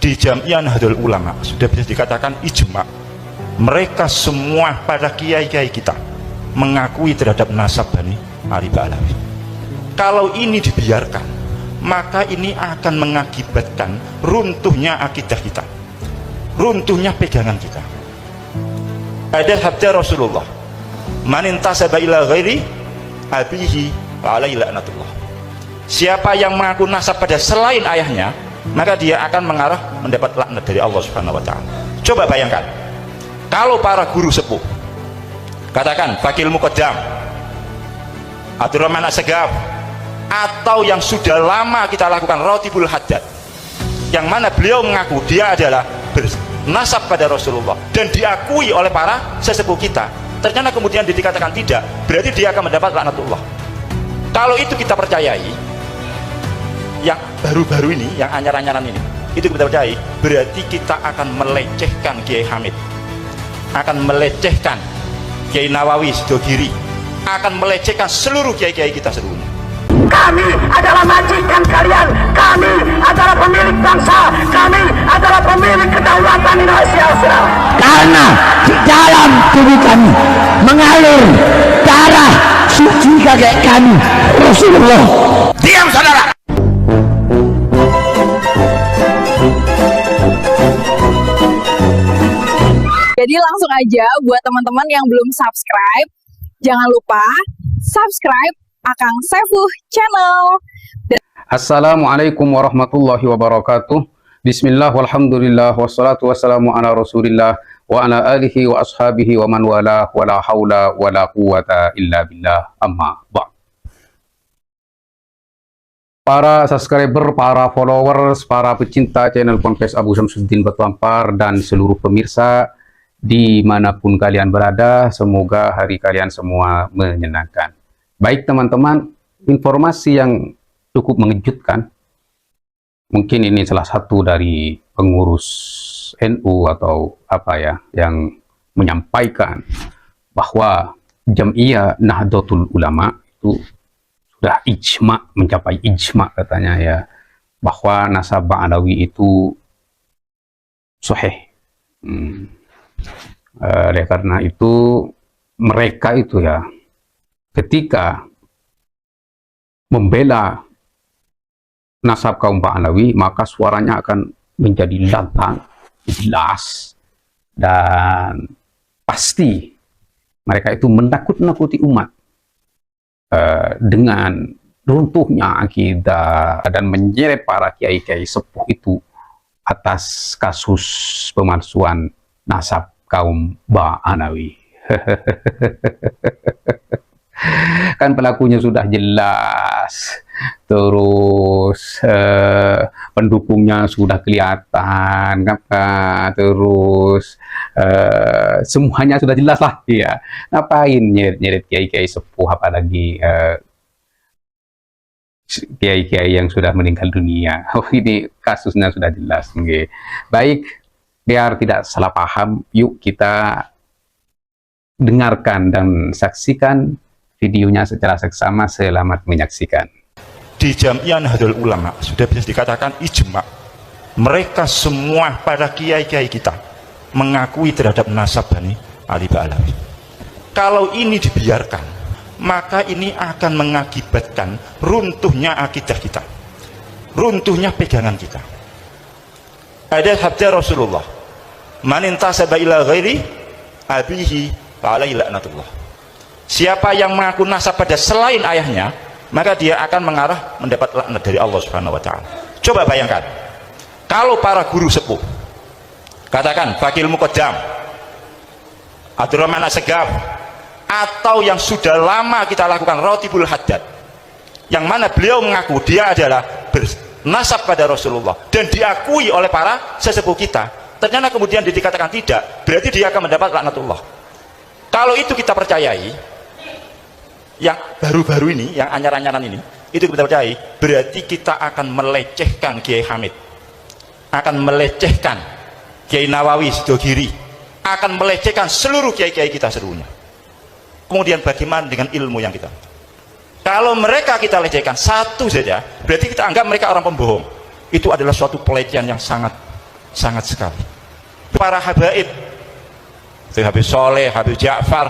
Di Jamiah Nahdlatul Ulama sudah bisa dikatakan ijma, mereka semua pada kiai-kiai kita mengakui terhadap nasab Bani Ali Ba'alawi. Kalau ini dibiarkan, maka ini akan mengakibatkan runtuhnya akidah kita, runtuhnya pegangan kita. Ada sabda Rasulullah, man intasaba ila ghairi abihi fa alaihi la'natullah. Siapa yang mengaku nasab pada selain ayahnya, maka dia akan mengarah mendapat laknat dari Allah Subhanahu wa taala. Coba bayangkan, kalau para guru sepuh, katakan Fakil Muqaddam, Abdurrahman As-Segaf, atau yang sudah lama kita lakukan Rotibul Haddad, yang mana beliau mengaku dia adalah bernasab pada Rasulullah dan diakui oleh para sesepuh kita, ternyata kemudian dikatakan tidak, berarti dia akan mendapat laknatullah. Kalau itu kita percayai, yang baru-baru ini, yang anyar-anyaran ini, itu kita percayai, berarti kita akan melecehkan Kiai Hamid, akan melecehkan Kiai Nawawi Sidogiri, akan melecehkan seluruh kiai-kiai kita seluruhnya. Kami adalah majikan kalian, kami adalah pemilik bangsa, kami adalah pemilik kedaulatan Indonesia. Karena di dalam tubuh kami mengalir darah suci kakek kami Rasulullah. Diam saudara. Jadi langsung aja buat teman-teman yang belum subscribe, jangan lupa subscribe Akang Saifuh Channel. Assalamualaikum warahmatullahi wabarakatuh. Bismillah walhamdulillah wassalatu wassalamu ala rasulillah wa ala alihi wa ashabihi wa man wala wa la hawla wa la quwata illa billah, amma ba'd. Para subscriber, para followers, para pecinta channel Ponpes Abu Syamsuddin Batu Ampar dan seluruh pemirsa dimanapun kalian berada, semoga hari kalian semua menyenangkan. Baik teman-teman, informasi yang cukup mengejutkan, mungkin ini salah satu dari pengurus NU atau apa ya, yang menyampaikan bahwa Jamiah Nahdlatul Ulama itu sudah ijma, mencapai ijma katanya ya, bahwa nasab Ba'alawi itu sahih. Oleh karena itu mereka itu ya, ketika membela nasab kaum Ba'alawi, maka suaranya akan menjadi lantang, jelas, dan pasti mereka itu menakut-nakuti umat dengan runtuhnya akidah dan menyeret para kiai-kiai sepuh itu atas kasus pemalsuan nasab kaum Ba'alawi. Kan pelakunya sudah jelas, terus pendukungnya sudah kelihatan, terus semuanya sudah jelas lah ya. Ngapain nyeret kiai-kiai sepuh, apalagi kiai-kiai yang sudah meninggal dunia. Oh, ini kasusnya sudah jelas. Okay. Baik, biar tidak salah paham, yuk kita dengarkan dan saksikan videonya secara seksama. Selamat menyaksikan. Di Jamiah Nahdlatul Ulama sudah bisa dikatakan ijma, mereka semua pada kiai-kiai kita mengakui terhadap nasab Bani Ali Ba'alawi. Kalau ini dibiarkan, maka ini akan mengakibatkan runtuhnya akidah kita, runtuhnya pegangan kita. Ada sabda Rasulullah, man intasaba ila ghairi abihi fa alaihi la'natullah. Siapa yang mengaku nasab pada selain ayahnya, maka dia akan mengarah mendapat laknat dari Allah Subhanahu wa taala. Coba bayangkan, kalau para guru sepuh, katakan Fakil Muqaddam, Abdurrahman As-Segaf, atau yang sudah lama kita lakukan Rotibul Haddad, yang mana beliau mengaku dia adalah bernasab pada Rasulullah dan diakui oleh para sesepuh kita, ternyata kemudian dikatakan tidak, berarti dia akan mendapat laknatullah. Kalau itu kita percayai, yang baru-baru ini, yang anyar-anyaran ini, itu kita percayai, berarti kita akan melecehkan Kiai Hamid, akan melecehkan Kiai Nawawi Sidogiri, akan melecehkan seluruh kiai-kiai kita seluruhnya. Kemudian bagaimana dengan ilmu yang kita? Kalau mereka kita lecehkan satu saja, berarti kita anggap mereka orang pembohong. Itu adalah suatu pelecehan yang sangat sangat sekali. Para habaib, Habib Soleh, Habib Ja'far,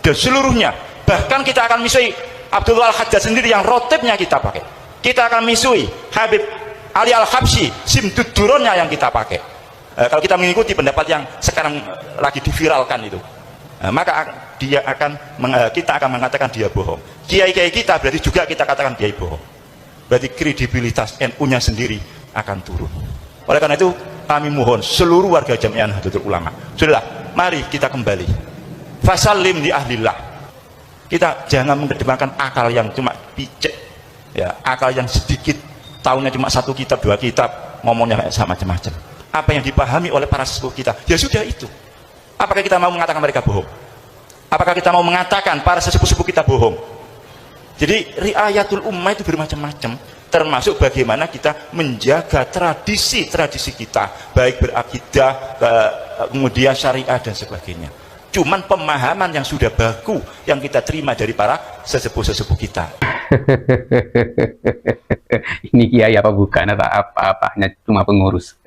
dan seluruhnya. Bahkan kita akan misui Abdullah Al-Haddad sendiri yang rotibnya kita pakai. Kita akan misui Habib Ali Al-Habsyi, simduduronnya yang kita pakai. Kalau kita mengikuti pendapat yang sekarang lagi diviralkan itu, maka kita akan mengatakan dia bohong. Kiai-kiai kita berarti juga kita katakan dia bohong. Berarti kredibilitas NU-nya sendiri akan turun. Oleh karena itu kami mohon seluruh warga Jamiah Nahdlatul Ulama, sudahlah, mari kita kembali fasallim li ahlillah. Kita jangan mengedepankan akal yang cuma picek, ya, akal yang sedikit, tahunya cuma 1 kitab 2 kitab, ngomongnya kayak sama macam-macam. Apa yang dipahami oleh para sepuh kita, ya sudah itu. Apakah kita mau mengatakan mereka bohong? Apakah kita mau mengatakan para sesepuh-sepuh kita bohong? Jadi riayatul ummah itu bermacam-macam, termasuk bagaimana kita menjaga tradisi-tradisi kita, baik berakidah, kemudian syariah dan sebagainya. Cuman pemahaman yang sudah baku yang kita terima dari para sesepuh-sesepuh kita. Ini kiai apa bukan, atau apa-apa, hanya cuma pengurus.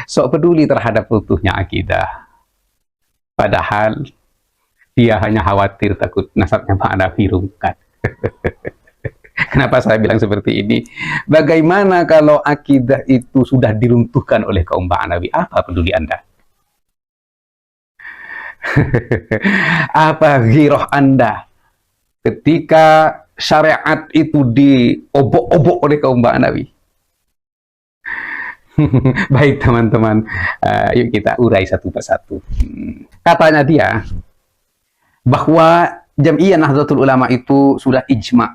Sok peduli terhadap utuhnya akidah, padahal dia hanya khawatir takut nasabnya Pak Hanafi rungkat. Kenapa saya bilang seperti ini? Bagaimana kalau akidah itu sudah diruntuhkan oleh kaum Pak Hanafi? Apa peduli Anda? Apa giroh Anda ketika syariat itu diobok-obok oleh kaum Pak Hanafi? Baik teman-teman, yuk kita urai satu persatu. Katanya dia bahwa Jamiah Nahdlatul Ulama itu sudah ijma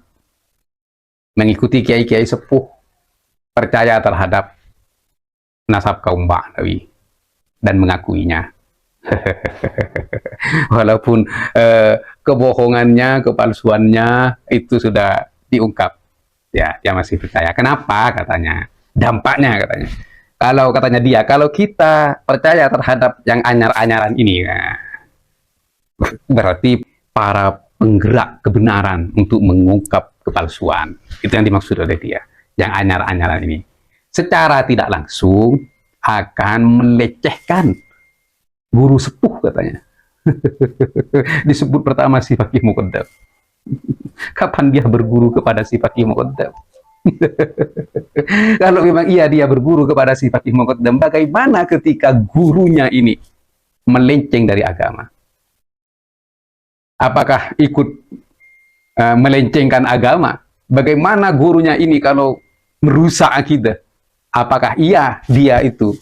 mengikuti kiai-kiai sepuh, percaya terhadap nasab kaum Ba'alawi dan mengakuinya. Walaupun kebohongannya, kepalsuannya itu sudah diungkap, ya dia masih percaya. Kenapa? Katanya dampaknya, katanya kalau katanya dia, kalau kita percaya terhadap yang anyar-anyaran ini, nah, berarti para penggerak kebenaran untuk mengungkap kepalsuan, itu yang dimaksud oleh dia, yang anyar-anyaran ini secara tidak langsung akan melecehkan guru sepuh, katanya. Disebut pertama si Faqih Muqaddam. Kapan dia berguru kepada si Faqih Muqaddam? Kalau memang iya dia berguru kepada si Faqih Muqaddam, bagaimana ketika gurunya ini melenceng dari agama? Apakah ikut melencengkan agama? Bagaimana gurunya ini kalau merusak akidah? Apakah iya dia itu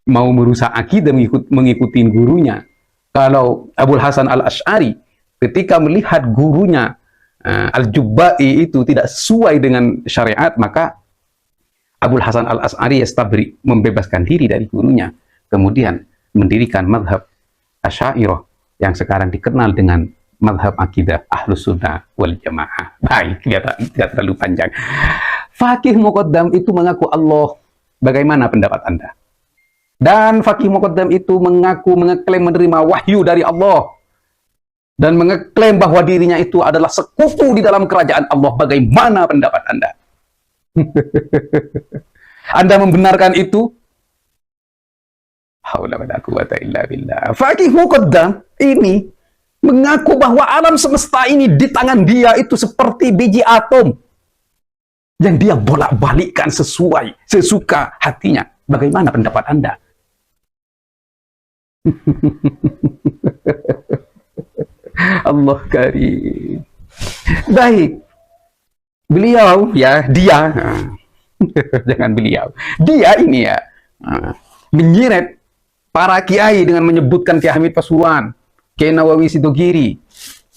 mau merusak akidah mengikuti gurunya? Kalau Abul Hasan Al-Asy'ari ketika melihat gurunya Al-Jubba'i itu tidak sesuai dengan syariat, maka Abul Hasan Al-Asy'ari Yastabri membebaskan diri dari gurunya, kemudian mendirikan madhab Asy'ariyah yang sekarang dikenal dengan madhab akidah Ahlus Sunnah wal Jamaah. Baik, tidak terlalu panjang. Faqih Muqaddam itu mengaku Allah. Bagaimana pendapat Anda? Dan Faqih Muqaddam itu mengeklaim menerima wahyu dari Allah dan mengeklaim bahwa dirinya itu adalah sekutu di dalam kerajaan Allah. Bagaimana pendapat Anda? Anda membenarkan itu? Haula wala quwwata illa billah. Faqih Muqaddam ini mengaku bahwa alam semesta ini di tangan dia itu seperti biji atom yang dia bolak-balikkan sesuai sesuka hatinya. Bagaimana pendapat Anda? Allah karim. Baik. Beliau ya, dia jangan beliau. Dia ini ya menyiret para kiai dengan menyebutkan Kiai Hamid Pasuruan, Kiai Nawawi Sidogiri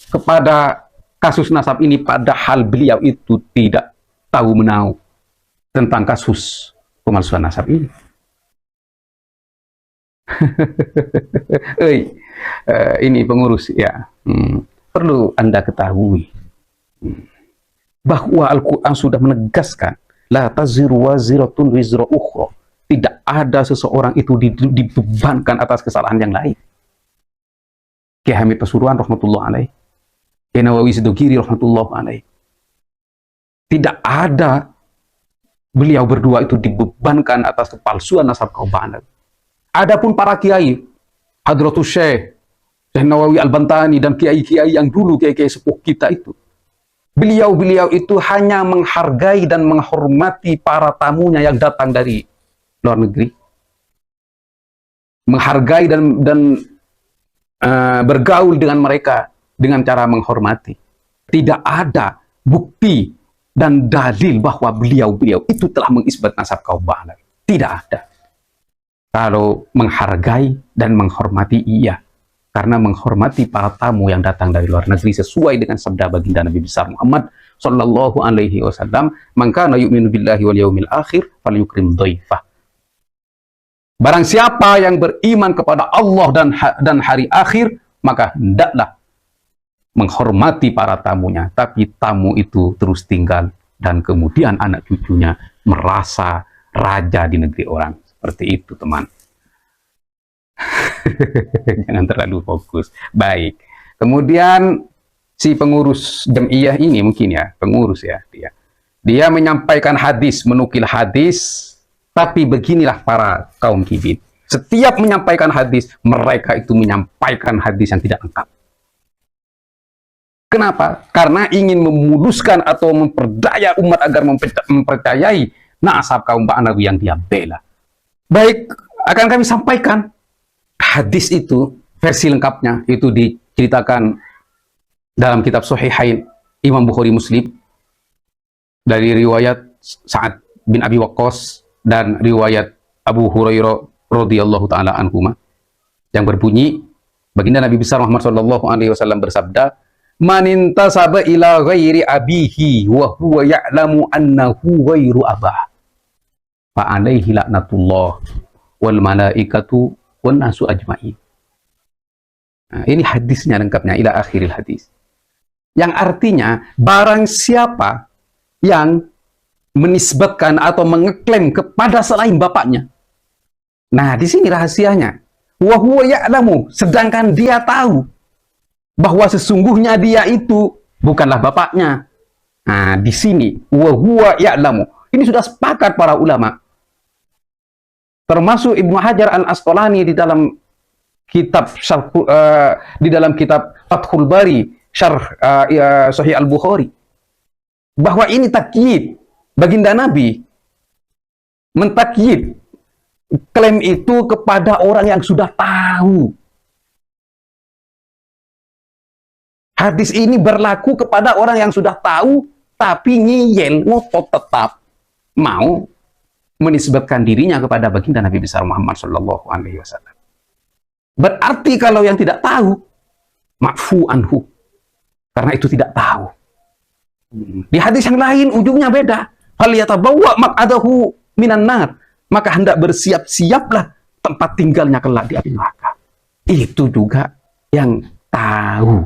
kepada kasus nasab ini, padahal beliau itu tidak tahu menahu tentang kasus pemalsuan nasab ini. Ini pengurus ya, perlu Anda ketahui bahwa Al-Quran sudah menegaskan la taziru waziratun wizra ukhra, tidak ada seseorang itu dibebankan atas kesalahan yang lain. Kiai Hamid Pasuruan rahmatullah alaih, Kiai Nawawi Sidogiri rahmatullah alaih, tidak ada beliau berdua itu dibebankan atas kepalsuan nasab kaum Ba'alawi. Adapun para kiai, Hadratus Syekh Nawawi Al-Bantani dan kiai-kiai yang dulu, kiai-kiai sepuh kita itu, beliau-beliau itu hanya menghargai dan menghormati para tamunya yang datang dari luar negeri. Menghargai dan bergaul dengan mereka dengan cara menghormati. Tidak ada bukti dan dalil bahwa beliau-beliau itu telah mengisbat nasab kaum Ba'alawi. Tidak ada. Kalau menghargai dan menghormati, iya. Karena menghormati para tamu yang datang dari luar negeri sesuai dengan sabda baginda Nabi besar Muhammad sallallahu alaihi wasallam, "Man kana yu'minu billahi wal yaumil akhir falyukrim dhaifah." Barang siapa yang beriman kepada Allah dan hari akhir, maka hendaklah menghormati para tamunya. Tapi tamu itu terus tinggal dan kemudian anak cucunya merasa raja di negeri orang. Seperti itu, teman. Jangan terlalu fokus. Baik. Kemudian si pengurus jamiah ini mungkin ya, pengurus ya dia menyampaikan hadis, menukil hadis, tapi beginilah para kaum kibit. Setiap menyampaikan hadis, mereka itu menyampaikan hadis yang tidak lengkap. Kenapa? Karena ingin memuluskan atau memperdaya umat agar mempercayai nasab kaum Ba'alawi yang dia bela. Baik, akan kami sampaikan hadis itu, versi lengkapnya itu diceritakan dalam kitab Sahihain Imam Bukhari Muslim dari riwayat Sa'ad bin Abi Waqqas dan riwayat Abu Hurairah radhiyallahu taala anhuma yang berbunyi, baginda Nabi besar Muhammad sallallahu alaihi wasallam bersabda, "Man intasaba ila ghairi abihi wa huwa ya'lamu annahu ghairu abah, fa alaihi laknatullah wal malaikatu wan nasu ajmain." Nah, ini hadisnya lengkapnya ila akhiril hadis. Yang artinya barang siapa yang menisbatkan atau mengeklaim kepada selain bapaknya. Nah, di sini rahasianya. Wa huwa ya'lamu, sedangkan dia tahu bahwa sesungguhnya dia itu bukanlah bapaknya. Nah, di sini wa huwa ya'lamu. Ini sudah sepakat para ulama. Termasuk Ibnu Hajar Al-Asqalani di dalam kitab Fathul Bari Syarh Sahih Al-Bukhari, bahwa ini takyid. Baginda Nabi mentakyid klaim itu kepada orang yang sudah tahu. Hadis ini berlaku kepada orang yang sudah tahu, tapi ngiyel, ngotot tetap mau menisbatkan dirinya kepada baginda Nabi besar Muhammad sallallahu alaihi wasallam. Berarti kalau yang tidak tahu, ma'fu anhu. Karena itu tidak tahu. Di hadis yang lain ujungnya beda. Hal yatabawwa maq'adahu minan nar. Maka hendak bersiap-siaplah tempat tinggalnya kelak di api neraka. Itu juga yang tahu.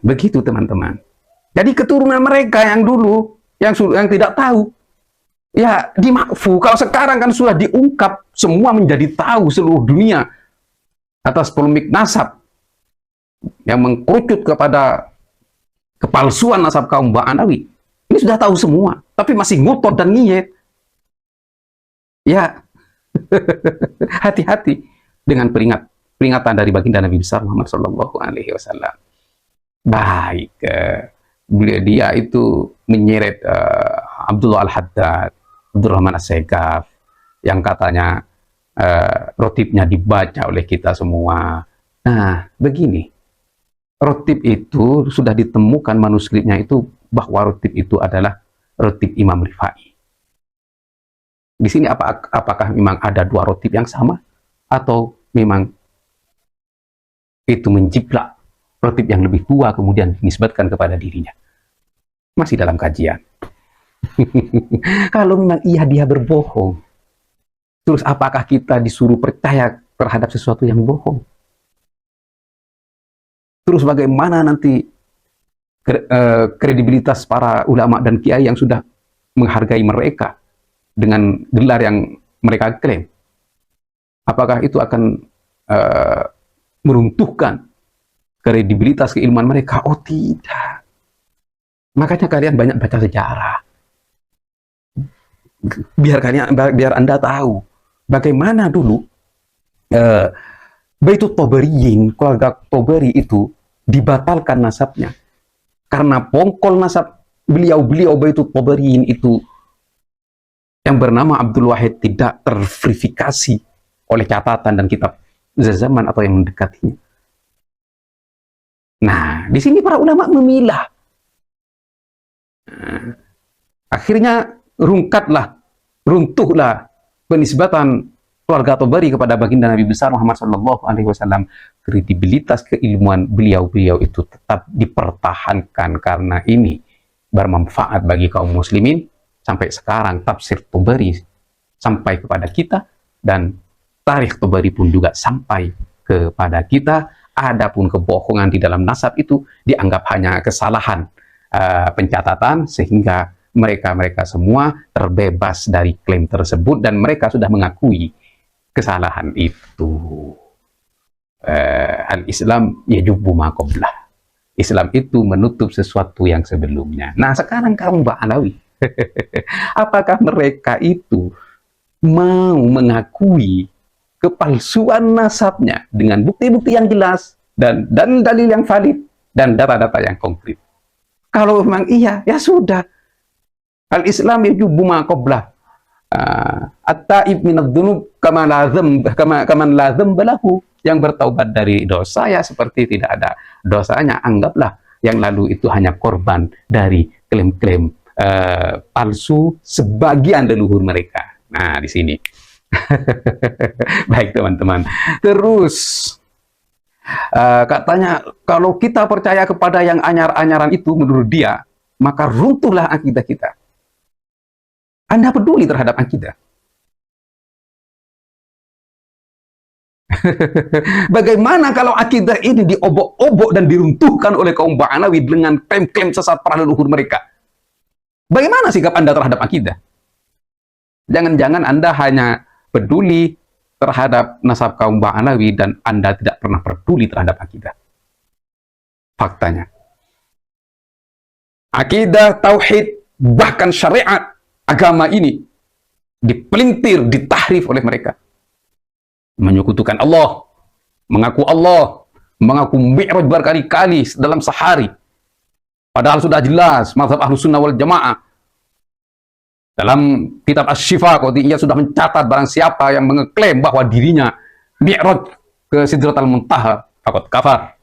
Begitu teman-teman. Jadi keturunan mereka yang dulu, yang tidak tahu, ya dimakfu. Kalau sekarang kan sudah diungkap, semua menjadi tahu seluruh dunia atas polemik nasab yang mengkerucut kepada kepalsuan nasab kaum Ba'alawi. Ini sudah tahu semua, tapi masih ngotot dan niat. Ya, hati-hati dengan peringatan dari baginda Nabi besar Muhammad sallallahu alaihi wasallam. Baik, dia itu menyeret Abdullah Al-Haddad, Abdurrahman As-Segaf, yang katanya rotibnya dibaca oleh kita semua. Nah, begini, rotib itu sudah ditemukan manuskripnya itu bahwa rotib itu adalah rotib Imam Rifai. Di sini apakah memang ada dua rotib yang sama atau memang itu menjiplak rotib yang lebih tua kemudian dinisbatkan kepada dirinya? Masih dalam kajian. Kalau memang iya dia berbohong, terus apakah kita disuruh percaya terhadap sesuatu yang bohong? Terus bagaimana nanti kredibilitas para ulama dan kiai yang sudah menghargai mereka dengan gelar yang mereka klaim? Apakah itu akan meruntuhkan kredibilitas keilmuan mereka? Oh tidak. Makanya kalian banyak baca sejarah. biar Anda tahu bagaimana dulu Baitut Tobariyin, keluarga Tobari itu dibatalkan nasabnya karena pongkol nasab beliau Baitut Tobariyin itu yang bernama Abdul Wahid tidak terverifikasi oleh catatan dan kitab zaman atau yang mendekatinya. Nah, di sini para ulama memilah. Nah, akhirnya runtuhlah penisbatan keluarga Tobari kepada baginda Nabi besar Muhammad Shallallahu Alaihi Wasallam. Kredibilitas keilmuan beliau itu tetap dipertahankan karena ini bermanfaat bagi kaum muslimin. Sampai sekarang tafsir Tobari sampai kepada kita dan tarikh Tobari pun juga sampai kepada kita. Adapun kebohongan di dalam nasab itu dianggap hanya kesalahan pencatatan sehingga mereka semua terbebas dari klaim tersebut dan mereka sudah mengakui kesalahan itu. Al-Islam yajubbu ma qablah. Islam itu menutup sesuatu yang sebelumnya. Nah, sekarang kaum Ba'alawi, apakah mereka itu mau mengakui kepalsuan nasabnya dengan bukti-bukti yang jelas dan dalil yang valid dan data-data yang konkret? Kalau memang iya, ya sudah. Al-Islam yajubbu ma qablah. At-taib minadz-dzunub kaman la dzamba lahu. Yang bertaubat dari dosa ya seperti tidak ada dosanya. Anggaplah yang lalu itu hanya korban dari klaim-klaim palsu sebagian leluhur mereka. Nah, di sini. Baik teman-teman. Terus katanya kalau kita percaya kepada yang anyar-anyaran itu menurut dia, maka runtuhlah akidah kita. Anda peduli terhadap akidah? Bagaimana kalau akidah ini diobok-obok dan diruntuhkan oleh kaum Ba'alawi dengan klaim-klaim sesat para leluhur mereka? Bagaimana sikap Anda terhadap akidah? Jangan-jangan Anda hanya peduli terhadap nasab kaum Ba'alawi dan Anda tidak pernah peduli terhadap akidah. Faktanya, akidah, tauhid, bahkan syariat agama ini dipelintir, ditahrif oleh mereka. Menyekutukan Allah, mengaku mi'raj berkali-kali dalam sehari. Padahal sudah jelas mazhab Ahlus Sunnah wal Jamaah dalam kitab Asy-Syifa ia sudah mencatat barang siapa yang mengeklaim bahwa dirinya mi'raj ke Sidratul Muntaha faqad kafar.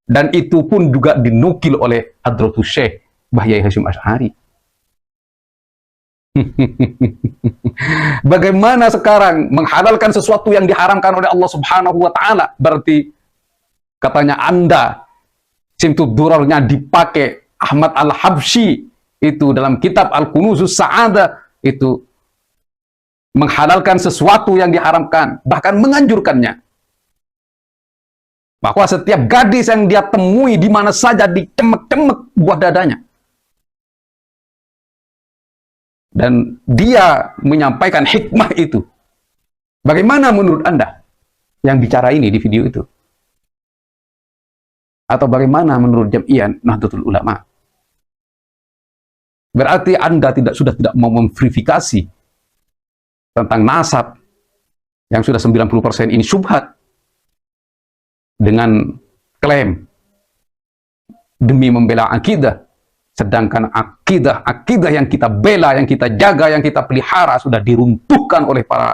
Dan itu pun juga dinukil oleh Hadratus Syekh Bahyai Hasyim Asy'ari. Bagaimana sekarang menghalalkan sesuatu yang diharamkan oleh Allah Subhanahu wa taala? Berarti katanya Anda Simtud Durarnya dipakai Ahmad Al-Habsyi itu dalam kitab Al-Kunuzus Sa'adah itu menghalalkan sesuatu yang diharamkan, bahkan menganjurkannya. Bahwa setiap gadis yang dia temui di mana saja dicemek-cemek buah dadanya. Dan dia menyampaikan hikmah itu. Bagaimana menurut Anda yang bicara ini di video itu? Atau bagaimana menurut Jam'iyah Nahdlatul Ulama? Berarti Anda sudah tidak mau memverifikasi tentang nasab yang sudah 90% ini syubhat dengan klaim demi membela akidah. Sedangkan akidah yang kita bela, yang kita jaga, yang kita pelihara sudah diruntuhkan oleh para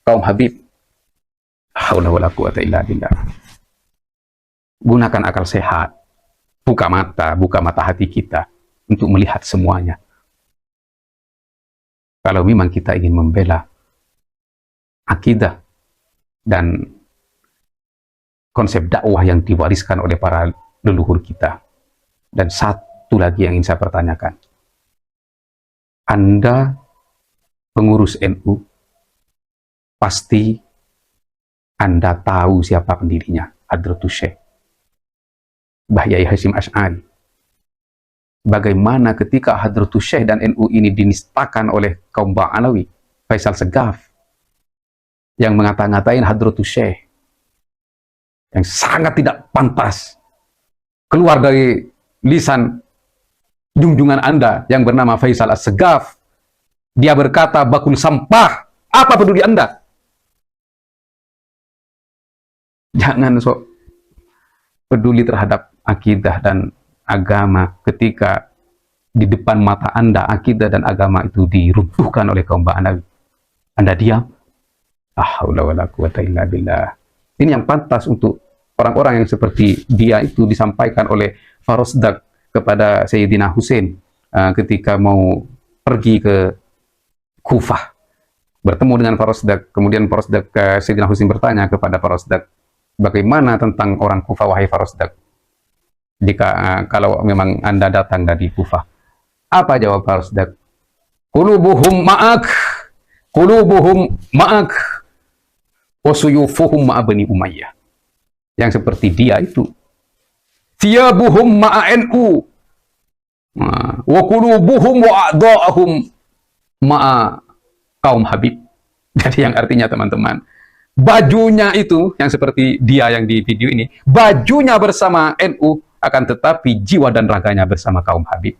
kaum Habib. Haula wala quwata illa billah. Gunakan akal sehat. Buka mata hati kita untuk melihat semuanya. Kalau memang kita ingin membela akidah dan konsep dakwah yang diwariskan oleh para leluhur kita. Dan satu lagi yang ingin saya pertanyakan. Anda pengurus NU, pasti Anda tahu siapa pendirinya, Hadratus Syekh Bahyai Hasyim Asy'ari. Bagaimana ketika Hadratus Syekh dan NU ini dinistakan oleh kaum Ba'alawi, Faisal Segaf, yang ngata-ngatain Hadratus Syekh, yang sangat tidak pantas keluar dari lisan junjungan Anda yang bernama Faisal As-Segaf, Dia berkata bakul sampah. Apa peduli Anda? Jangan sok peduli terhadap akidah dan agama ketika di depan mata Anda akidah dan agama itu diruntuhkan oleh kaum Ba'alawi. Anda diam. La haula wala quwata illa billah. Ini yang pantas untuk orang-orang yang seperti dia itu disampaikan oleh Farosdak kepada Sayyidina Husain ketika mau pergi ke Kufah. Bertemu dengan Farosdak, kemudian Farosdak Sayyidina Husain bertanya kepada Farosdak, bagaimana tentang orang Kufah wahai Farosdak? Jika kalau memang Anda datang dari Kufah. Apa jawab Farosdak? Qulubuhum ma'ak, qulubuhum ma'ak, wa suyufuhum ma'a Bani Umayyah. Yang seperti dia itu. Thiyabuhum ma'a NU, wa qulubuhum wa a'dha'ahum ma'a kaum Habib. Jadi yang artinya teman-teman, bajunya itu yang seperti dia yang di video ini, bajunya bersama NU, akan tetapi jiwa dan raganya bersama kaum Habib.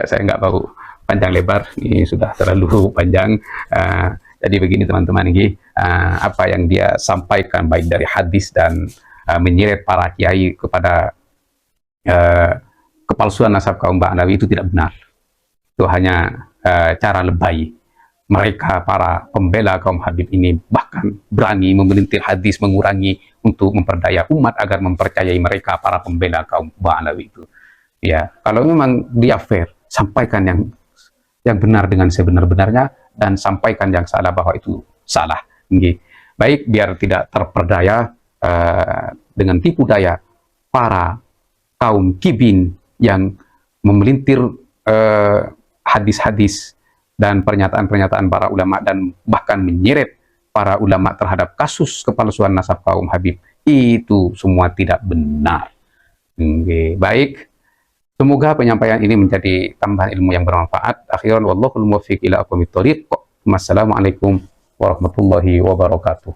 Saya nggak tahu panjang lebar, ini sudah terlalu panjang. Jadi begini teman-teman, ini apa yang dia sampaikan baik dari hadis dan menyeret para kiai kepada kepalsuan nasab kaum Ba'alawi itu tidak benar. Itu hanya cara lebay. Mereka para pembela kaum Habib ini bahkan berani memelintir hadis, mengurangi untuk memperdaya umat agar mempercayai mereka para pembela kaum Ba'alawi itu. Ya, kalau memang dia fair, sampaikan yang benar dengan sebenar-benarnya dan sampaikan yang salah bahwa itu salah. Baik, biar tidak terperdaya dengan tipu daya para kaum kibin yang memelintir hadis-hadis dan pernyataan-pernyataan para ulama dan bahkan menyeret para ulama terhadap kasus kepalsuan nasab kaum Habib. Itu semua tidak benar. Baik, semoga penyampaian ini menjadi tambahan ilmu yang bermanfaat. Akhiran wallahul muwaffiq ila aqwamit thoriq. Wassalamualaikum warahmatullahi wabarakatuh.